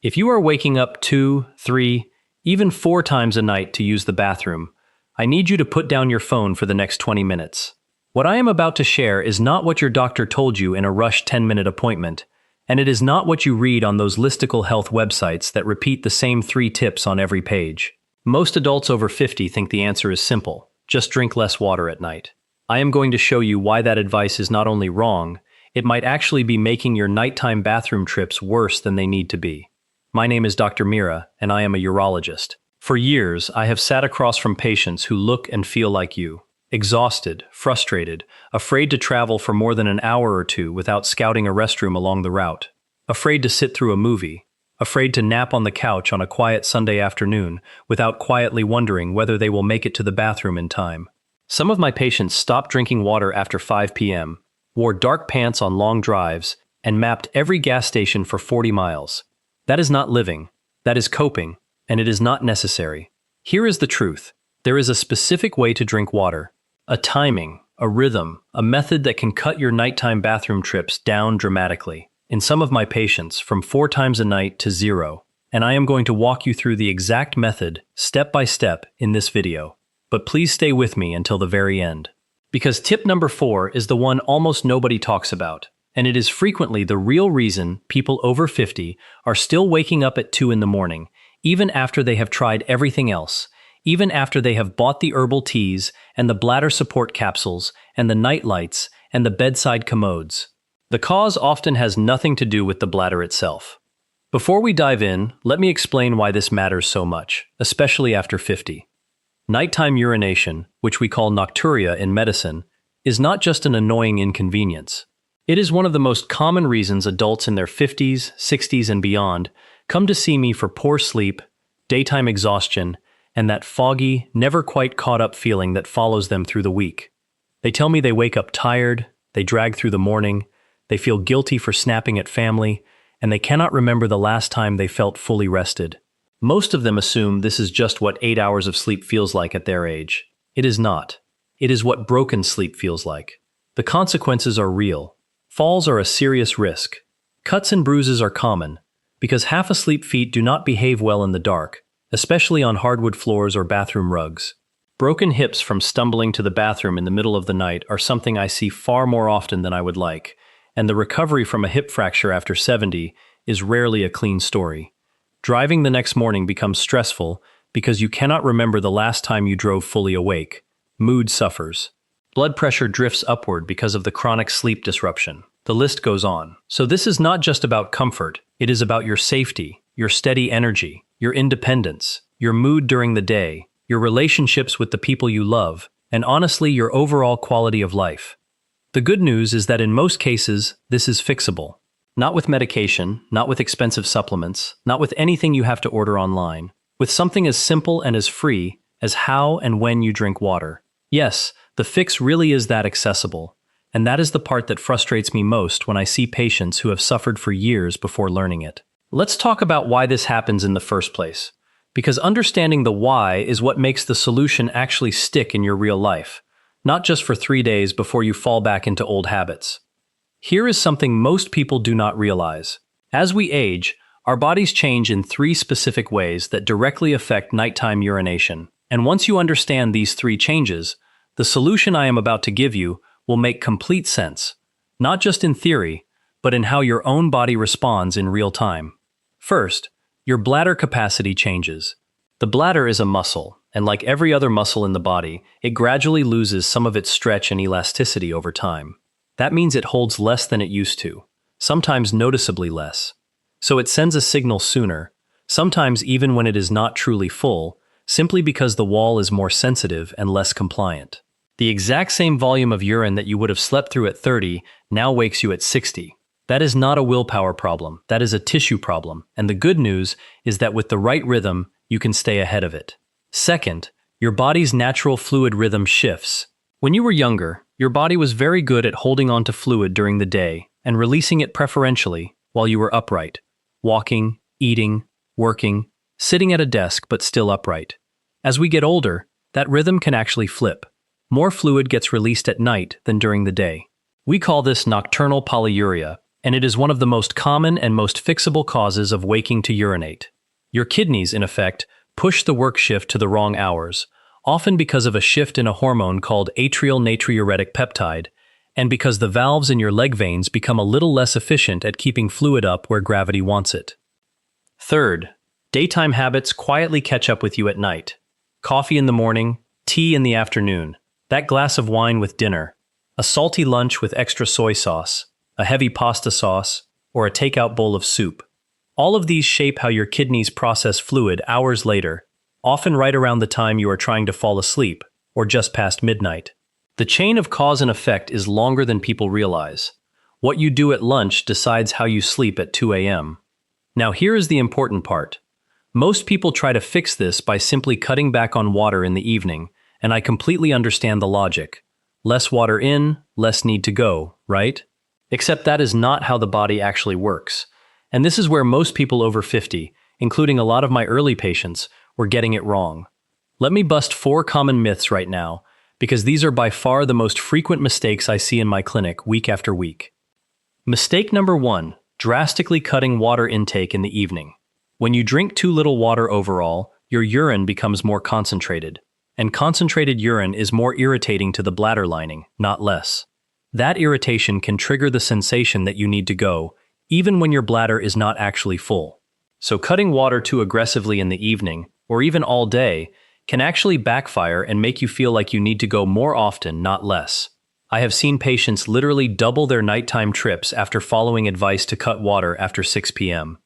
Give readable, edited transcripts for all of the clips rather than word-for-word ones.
If you are waking up 2, 3, even 4 times a night to use the bathroom, I need you to put down your phone for the next 20 minutes. What I am about to share is not what your doctor told you in a rushed 10-minute appointment, and it is not what you read on those listicle health websites that repeat the same 3 tips on every page. Most adults over 50 think the answer is simple: just drink less water at night. I am going to show you why that advice is not only wrong, it might actually be making your nighttime bathroom trips worse than they need to be. My name is Dr. Mira, and I am a urologist. For years, I have sat across from patients who look and feel like you. Exhausted, frustrated, afraid to travel for more than an hour or two without scouting a restroom along the route. Afraid to sit through a movie. Afraid to nap on the couch on a quiet Sunday afternoon without quietly wondering whether they will make it to the bathroom in time. Some of my patients stopped drinking water after 5 p.m., wore dark pants on long drives, and mapped every gas station for 40 miles. That is not living. That is coping, and it is not necessary. Here is the truth. There is a specific way to drink water. A timing, a rhythm, a method that can cut your nighttime bathroom trips down dramatically. In some of my patients, from 4 times a night to 0. And I am going to walk you through the exact method, step by step, in this video. But please stay with me until the very end. Because tip number 4 is the one almost nobody talks about, and it is frequently the real reason people over 50 are still waking up at 2 in the morning, even after they have tried everything else, even after they have bought the herbal teas and the bladder support capsules and the night lights and the bedside commodes. The cause often has nothing to do with the bladder itself. Before we dive in, let me explain why this matters so much, especially after 50. Nighttime urination, which we call nocturia in medicine, is not just an annoying inconvenience. It is one of the most common reasons adults in their 50s, 60s, and beyond come to see me for poor sleep, daytime exhaustion, and that foggy, never quite caught up feeling that follows them through the week. They tell me they wake up tired, they drag through the morning, they feel guilty for snapping at family, and they cannot remember the last time they felt fully rested. Most of them assume this is just what 8 hours of sleep feels like at their age. It is not. It is what broken sleep feels like. The consequences are real. Falls are a serious risk. Cuts and bruises are common, because half-asleep feet do not behave well in the dark, especially on hardwood floors or bathroom rugs. Broken hips from stumbling to the bathroom in the middle of the night are something I see far more often than I would like, and the recovery from a hip fracture after 70 is rarely a clean story. Driving the next morning becomes stressful because you cannot remember the last time you drove fully awake. Mood suffers. Blood pressure drifts upward because of the chronic sleep disruption. The list goes on. So this is not just about comfort, it is about your safety, your steady energy, your independence, your mood during the day, your relationships with the people you love, and honestly, your overall quality of life. The good news is that in most cases, this is fixable. Not with medication, not with expensive supplements, not with anything you have to order online. With something as simple and as free as how and when you drink water. Yes, the fix really is that accessible, and that is the part that frustrates me most when I see patients who have suffered for years before learning it. Let's talk about why this happens in the first place, because understanding the why is what makes the solution actually stick in your real life, not just for 3 days before you fall back into old habits. Here is something most people do not realize. As we age, our bodies change in 3 specific ways that directly affect nighttime urination. And once you understand these 3 changes, the solution I am about to give you will make complete sense, not just in theory, but in how your own body responds in real time. First, your bladder capacity changes. The bladder is a muscle, and like every other muscle in the body, it gradually loses some of its stretch and elasticity over time. That means it holds less than it used to, sometimes noticeably less. So it sends a signal sooner, sometimes even when it is not truly full, simply because the wall is more sensitive and less compliant. The exact same volume of urine that you would have slept through at 30 now wakes you at 60. That is not a willpower problem, that is a tissue problem, and the good news is that with the right rhythm, you can stay ahead of it. Second, your body's natural fluid rhythm shifts. When you were younger, your body was very good at holding on to fluid during the day and releasing it preferentially while you were upright, walking, eating, working, sitting at a desk but still upright. As we get older, that rhythm can actually flip. More fluid gets released at night than during the day. We call this nocturnal polyuria, and it is one of the most common and most fixable causes of waking to urinate. Your kidneys, in effect, push the work shift to the wrong hours, often because of a shift in a hormone called atrial natriuretic peptide, and because the valves in your leg veins become a little less efficient at keeping fluid up where gravity wants it. Third, daytime habits quietly catch up with you at night. Coffee in the morning, tea in the afternoon, that glass of wine with dinner, a salty lunch with extra soy sauce, a heavy pasta sauce, or a takeout bowl of soup. All of these shape how your kidneys process fluid hours later, often right around the time you are trying to fall asleep, or just past midnight. The chain of cause and effect is longer than people realize. What you do at lunch decides how you sleep at 2 a.m. Now here is the important part. Most people try to fix this by simply cutting back on water in the evening, and I completely understand the logic. Less water in, less need to go, right? Except that is not how the body actually works. And this is where most people over 50, including a lot of my early patients, were getting it wrong. Let me bust 4 common myths right now, because these are by far the most frequent mistakes I see in my clinic week after week. Mistake number 1, drastically cutting water intake in the evening. When you drink too little water overall, your urine becomes more concentrated. And concentrated urine is more irritating to the bladder lining, not less. That irritation can trigger the sensation that you need to go, even when your bladder is not actually full. So cutting water too aggressively in the evening, or even all day, can actually backfire and make you feel like you need to go more often, not less. I have seen patients literally double their nighttime trips after following advice to cut water after 6 p.m.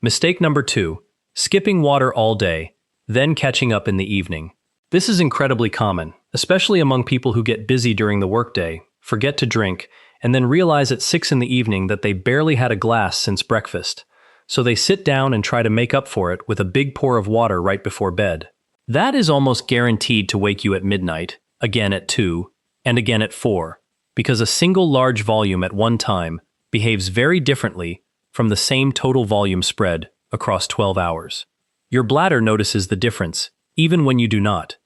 Mistake number 2, skipping water all day, then catching up in the evening. This is incredibly common, especially among people who get busy during the workday, forget to drink, and then realize at 6 in the evening that they barely had a glass since breakfast. So they sit down and try to make up for it with a big pour of water right before bed. That is almost guaranteed to wake you at midnight, again at 2, and again at 4, because a single large volume at one time behaves very differently from the same total volume spread across 12 hours. Your bladder notices the difference, even when you do not.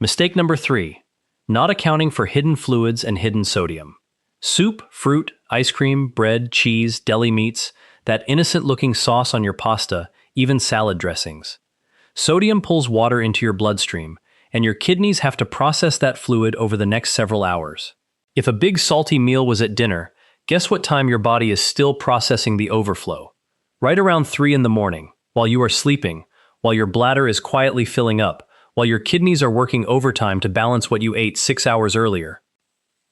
Mistake number 3, not accounting for hidden fluids and hidden sodium. Soup, fruit, ice cream, bread, cheese, deli meats, that innocent-looking sauce on your pasta, even salad dressings. Sodium pulls water into your bloodstream, and your kidneys have to process that fluid over the next several hours. If a big salty meal was at dinner, guess what time your body is still processing the overflow? Right around 3 in the morning, while you are sleeping, while your bladder is quietly filling up, while your kidneys are working overtime to balance what you ate 6 hours earlier.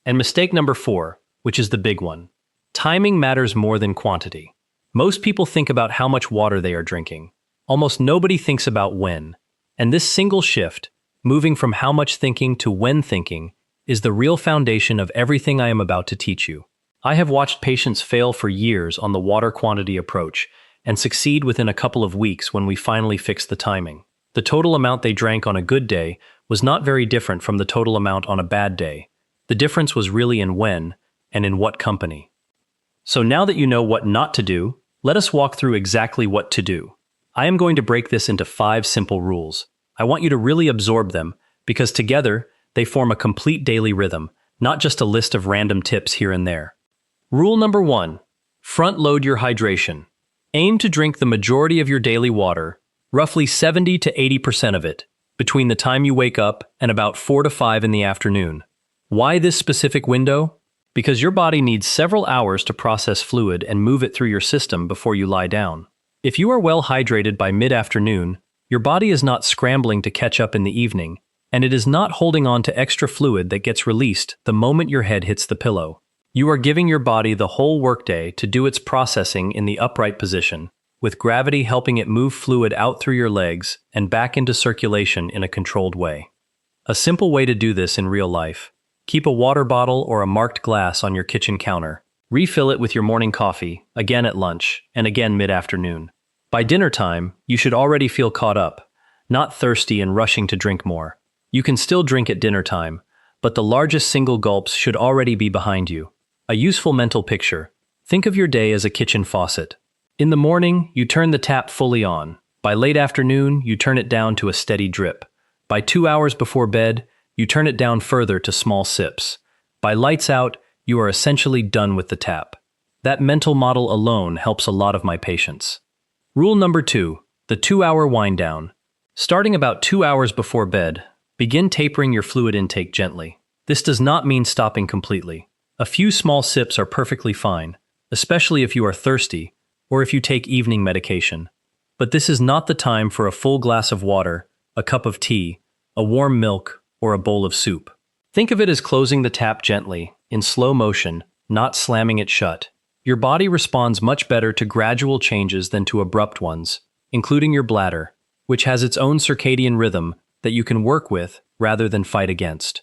And mistake number 4, which is the big one. Timing matters more than quantity. Most people think about how much water they are drinking. Almost nobody thinks about when. And this single shift, moving from how much thinking to when thinking, is the real foundation of everything I am about to teach you. I have watched patients fail for years on the water quantity approach and succeed within a couple of weeks when we finally fixed the timing. The total amount they drank on a good day was not very different from the total amount on a bad day. The difference was really in when and in what company. So now that you know what not to do, let us walk through exactly what to do. I am going to break this into 5 simple rules. I want you to really absorb them because together they form a complete daily rhythm, not just a list of random tips here and there. Rule number 1, front load your hydration. Aim to drink the majority of your daily water, roughly 70 to 80% of it, between the time you wake up and about 4 to 5 in the afternoon. Why this specific window? Because your body needs several hours to process fluid and move it through your system before you lie down. If you are well hydrated by mid-afternoon, your body is not scrambling to catch up in the evening, and it is not holding on to extra fluid that gets released the moment your head hits the pillow. You are giving your body the whole workday to do its processing in the upright position, with gravity helping it move fluid out through your legs and back into circulation in a controlled way. A simple way to do this in real life. Keep a water bottle or a marked glass on your kitchen counter. Refill it with your morning coffee, again at lunch, and again mid-afternoon. By dinner time, you should already feel caught up, not thirsty and rushing to drink more. You can still drink at dinner time, but the largest single gulps should already be behind you. A useful mental picture. Think of your day as a kitchen faucet. In the morning, you turn the tap fully on. By late afternoon, you turn it down to a steady drip. By 2 hours before bed, you turn it down further to small sips. By lights out, you are essentially done with the tap. That mental model alone helps a lot of my patients. Rule number 2, the 2-hour wind down. Starting about 2 hours before bed, begin tapering your fluid intake gently. This does not mean stopping completely. A few small sips are perfectly fine, especially if you are thirsty or if you take evening medication. But this is not the time for a full glass of water, a cup of tea, a warm milk, or a bowl of soup. Think of it as closing the tap gently, in slow motion, not slamming it shut. Your body responds much better to gradual changes than to abrupt ones, including your bladder, which has its own circadian rhythm that you can work with rather than fight against.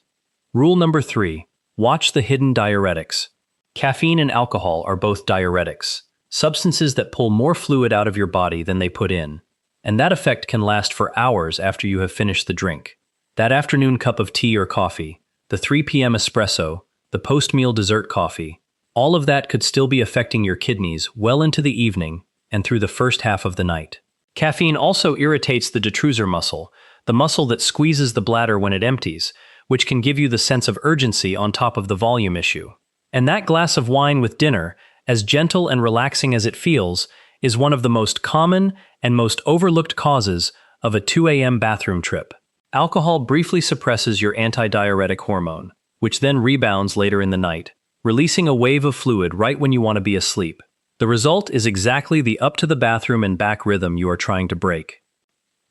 Rule number 3, watch the hidden diuretics. Caffeine and alcohol are both diuretics, substances that pull more fluid out of your body than they put in, and that effect can last for hours after you have finished the drink. That afternoon cup of tea or coffee, the 3 p.m. espresso, the post-meal dessert coffee, all of that could still be affecting your kidneys well into the evening and through the first half of the night. Caffeine also irritates the detrusor muscle, the muscle that squeezes the bladder when it empties, which can give you the sense of urgency on top of the volume issue. And that glass of wine with dinner, as gentle and relaxing as it feels, is one of the most common and most overlooked causes of a 2 a.m. bathroom trip. Alcohol briefly suppresses your antidiuretic hormone, which then rebounds later in the night, releasing a wave of fluid right when you want to be asleep. The result is exactly the up-to-the-bathroom and back rhythm you are trying to break.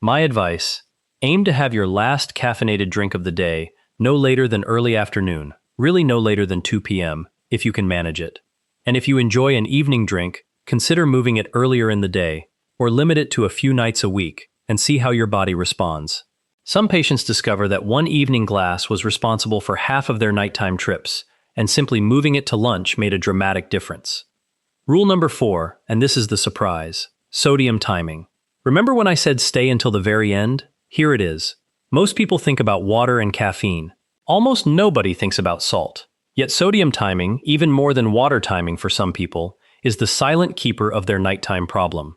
My advice: aim to have your last caffeinated drink of the day no later than early afternoon, really no later than 2 p.m., if you can manage it. And if you enjoy an evening drink, consider moving it earlier in the day, or limit it to a few nights a week, and see how your body responds. Some patients discover that one evening glass was responsible for half of their nighttime trips, and simply moving it to lunch made a dramatic difference. Rule number 4, and this is the surprise: sodium timing. Remember when I said stay until the very end? Here it is. Most people think about water and caffeine. Almost nobody thinks about salt. Yet sodium timing, even more than water timing for some people, is the silent keeper of their nighttime problem.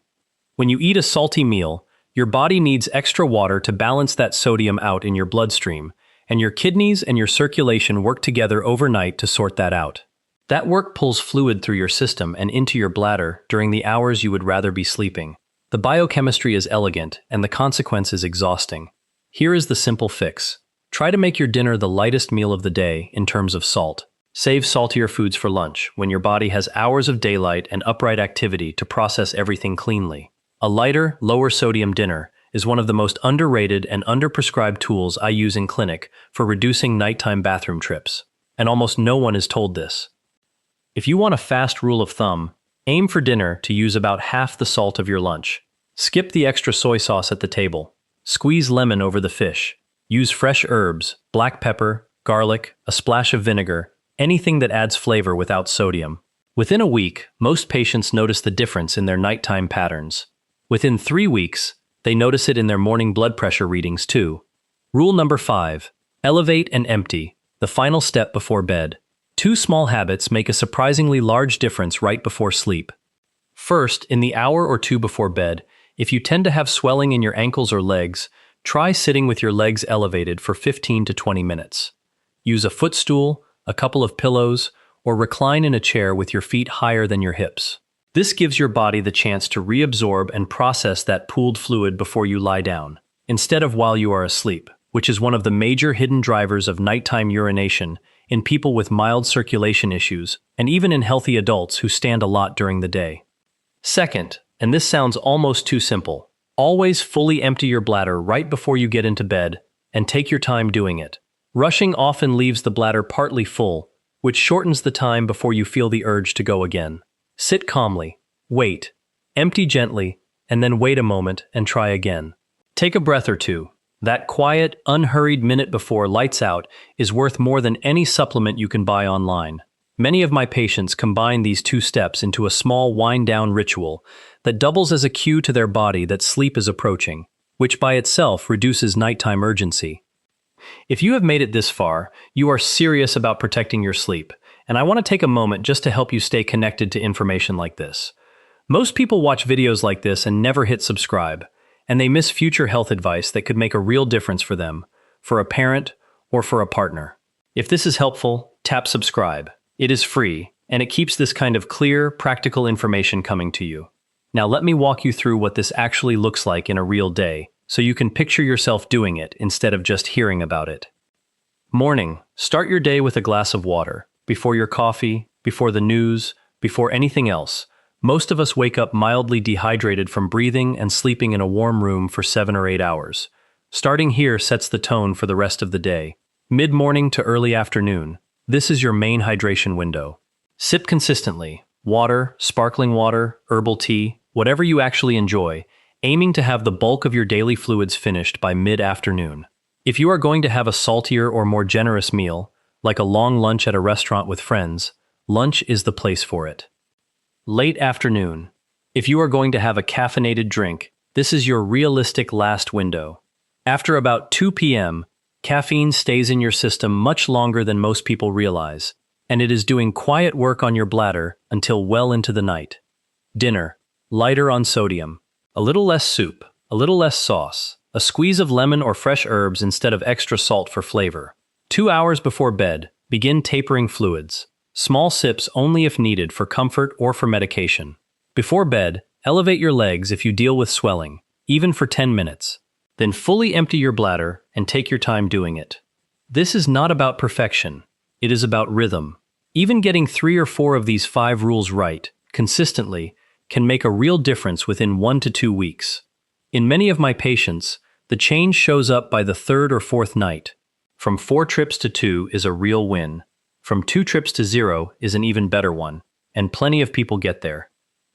When you eat a salty meal, your body needs extra water to balance that sodium out in your bloodstream, and your kidneys and your circulation work together overnight to sort that out. That work pulls fluid through your system and into your bladder during the hours you would rather be sleeping. The biochemistry is elegant, and the consequence is exhausting. Here is the simple fix. Try to make your dinner the lightest meal of the day in terms of salt. Save saltier foods for lunch when your body has hours of daylight and upright activity to process everything cleanly. A lighter, lower sodium dinner is one of the most underrated and underprescribed tools I use in clinic for reducing nighttime bathroom trips, and almost no one is told this. If you want a fast rule of thumb, aim for dinner to use about half the salt of your lunch. Skip the extra soy sauce at the table. Squeeze lemon over the fish. Use fresh herbs, black pepper, garlic, a splash of vinegar, anything that adds flavor without sodium. Within a week, most patients notice the difference in their nighttime patterns. Within 3 weeks, they notice it in their morning blood pressure readings too. Rule number 5, elevate and empty, the final step before bed. 2 small habits make a surprisingly large difference right before sleep. First, in the hour or 2 before bed, if you tend to have swelling in your ankles or legs, try sitting with your legs elevated for 15 to 20 minutes. Use a footstool, a couple of pillows, or recline in a chair with your feet higher than your hips. This gives your body the chance to reabsorb and process that pooled fluid before you lie down, instead of while you are asleep, which is one of the major hidden drivers of nighttime urination in people with mild circulation issues, and even in healthy adults who stand a lot during the day. Second, and this sounds almost too simple, always fully empty your bladder right before you get into bed, and take your time doing it. Rushing often leaves the bladder partly full, which shortens the time before you feel the urge to go again. Sit calmly, wait, empty gently, and then wait a moment and try again. Take a breath or two. That quiet, unhurried minute before lights out is worth more than any supplement you can buy online. Many of my patients combine these 2 steps into a small wind-down ritual that doubles as a cue to their body that sleep is approaching, which by itself reduces nighttime urgency. If you have made it this far, you are serious about protecting your sleep, and I want to take a moment just to help you stay connected to information like this. Most people watch videos like this and never hit subscribe, and they miss future health advice that could make a real difference for them, for a parent, or for a partner. If this is helpful, tap subscribe. It is free, and it keeps this kind of clear, practical information coming to you. Now let me walk you through what this actually looks like in a real day, so you can picture yourself doing it instead of just hearing about it. Morning. Start your day with a glass of water. Before your coffee, before the news, before anything else. Most of us wake up mildly dehydrated from breathing and sleeping in a warm room for 7 or 8 hours. Starting here sets the tone for the rest of the day. Mid-morning to early afternoon. This is your main hydration window. Sip consistently. Water, sparkling water, herbal tea, whatever you actually enjoy, aiming to have the bulk of your daily fluids finished by mid-afternoon. If you are going to have a saltier or more generous meal, like a long lunch at a restaurant with friends, lunch is the place for it. Late afternoon. If you are going to have a caffeinated drink, this is your realistic last window. After about 2 p.m., caffeine stays in your system much longer than most people realize, and it is doing quiet work on your bladder until well into the night. Dinner. Lighter on sodium. A little less soup, a little less sauce, a squeeze of lemon or fresh herbs instead of extra salt for flavor. 2 hours before bed, begin tapering fluids. Small sips only if needed for comfort or for medication. Before bed, elevate your legs if you deal with swelling, even for 10 minutes. Then fully empty your bladder and take your time doing it. This is not about perfection. It is about rhythm. Even getting 3 or 4 of these 5 rules right, consistently, can make a real difference within 1 to 2 weeks. In many of my patients, the change shows up by the 3rd or 4th night. From 4 trips to 2 is a real win. From 2 trips to 0 is an even better one, and plenty of people get there.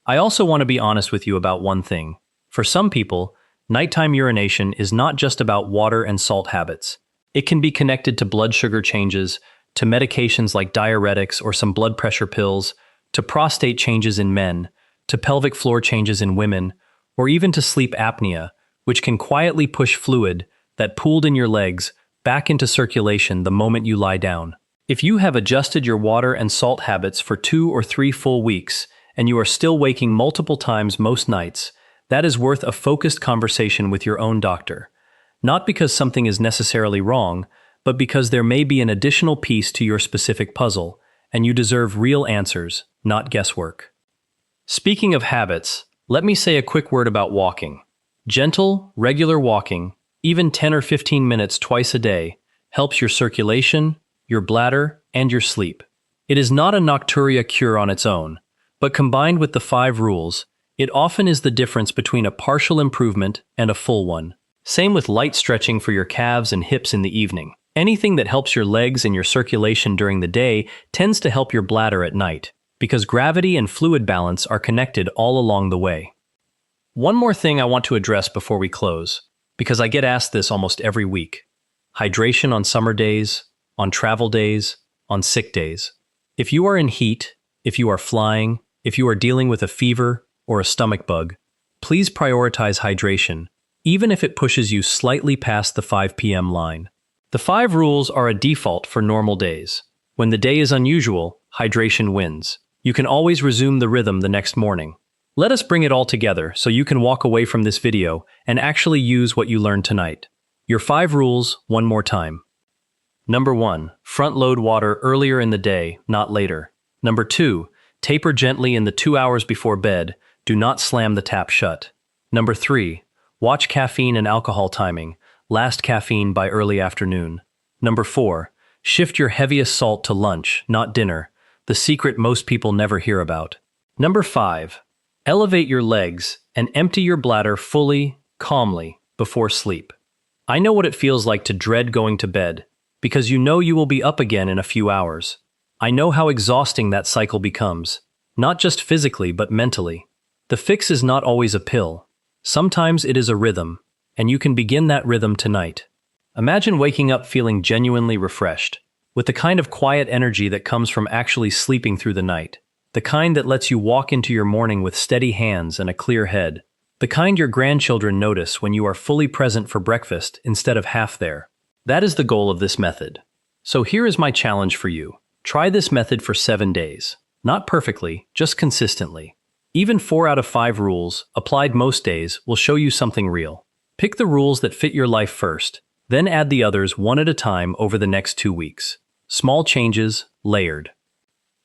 I also want to be honest with you about one thing. For some people, nighttime urination is not just about water and salt habits. It can be connected to blood sugar changes, to medications like diuretics or some blood pressure pills, to prostate changes in men, to pelvic floor changes in women, or even to sleep apnea, which can quietly push fluid that pooled in your legs back into circulation the moment you lie down. If you have adjusted your water and salt habits for 2 or 3 full weeks, and you are still waking multiple times most nights, that is worth a focused conversation with your own doctor. Not because something is necessarily wrong, but because there may be an additional piece to your specific puzzle, and you deserve real answers, not guesswork. Speaking of habits, let me say a quick word about walking. Gentle, regular walking, even 10 or 15 minutes twice a day, helps your circulation, your bladder, and your sleep. It is not a Nocturia cure on its own, but combined with the 5 rules, it often is the difference between a partial improvement and a full one. Same with light stretching for your calves and hips in the evening. Anything that helps your legs and your circulation during the day tends to help your bladder at night, because gravity and fluid balance are connected all along the way. One more thing I want to address before we close, because I get asked this almost every week. Hydration on summer days, on travel days, on sick days. If you are in heat, if you are flying, if you are dealing with a fever or a stomach bug, please prioritize hydration, even if it pushes you slightly past the 5 p.m. line. The 5 rules are a default for normal days. When the day is unusual, hydration wins. You can always resume the rhythm the next morning. Let us bring it all together so you can walk away from this video and actually use what you learned tonight. Your 5 rules, one more time. Number 1. Front-load water earlier in the day, not later. Number 2. Taper gently in the 2 hours before bed. Do not slam the tap shut. Number 3. Watch caffeine and alcohol timing. Last caffeine by early afternoon. Number 4. Shift your heaviest salt to lunch, not dinner. The secret most people never hear about. Number 5. Elevate your legs and empty your bladder fully, calmly, before sleep. I know what it feels like to dread going to bed, because you know you will be up again in a few hours. I know how exhausting that cycle becomes, not just physically but mentally. The fix is not always a pill. Sometimes it is a rhythm, and you can begin that rhythm tonight. Imagine waking up feeling genuinely refreshed, with the kind of quiet energy that comes from actually sleeping through the night, the kind that lets you walk into your morning with steady hands and a clear head, the kind your grandchildren notice when you are fully present for breakfast instead of half there. That is the goal of this method. So here is my challenge for you. Try this method for 7 days. Not perfectly, just consistently. Even 4 out of 5 rules, applied most days, will show you something real. Pick the rules that fit your life first, then add the others one at a time over the next 2 weeks. Small changes, layered.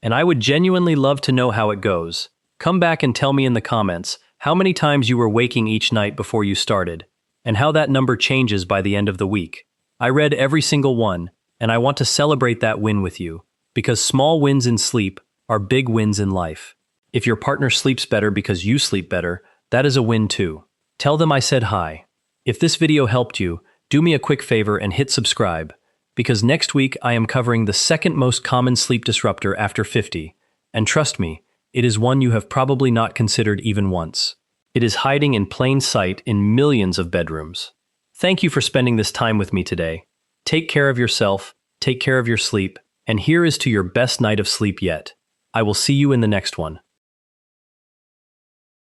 and I would genuinely love to know how it goes. Come back and tell me in the comments how many times you were waking each night before you started, and how that number changes by the end of the week. I read every single one, and I want to celebrate that win with you, because small wins in sleep are big wins in life. If your partner sleeps better because you sleep better, that is a win too. Tell them I said hi. If this video helped you, do me a quick favor and hit subscribe, because next week I am covering the second most common sleep disruptor after 50, and trust me, it is one you have probably not considered even once. It is hiding in plain sight in millions of bedrooms. Thank you for spending this time with me today. Take care of yourself, take care of your sleep, and here is to your best night of sleep yet. I will see you in the next one.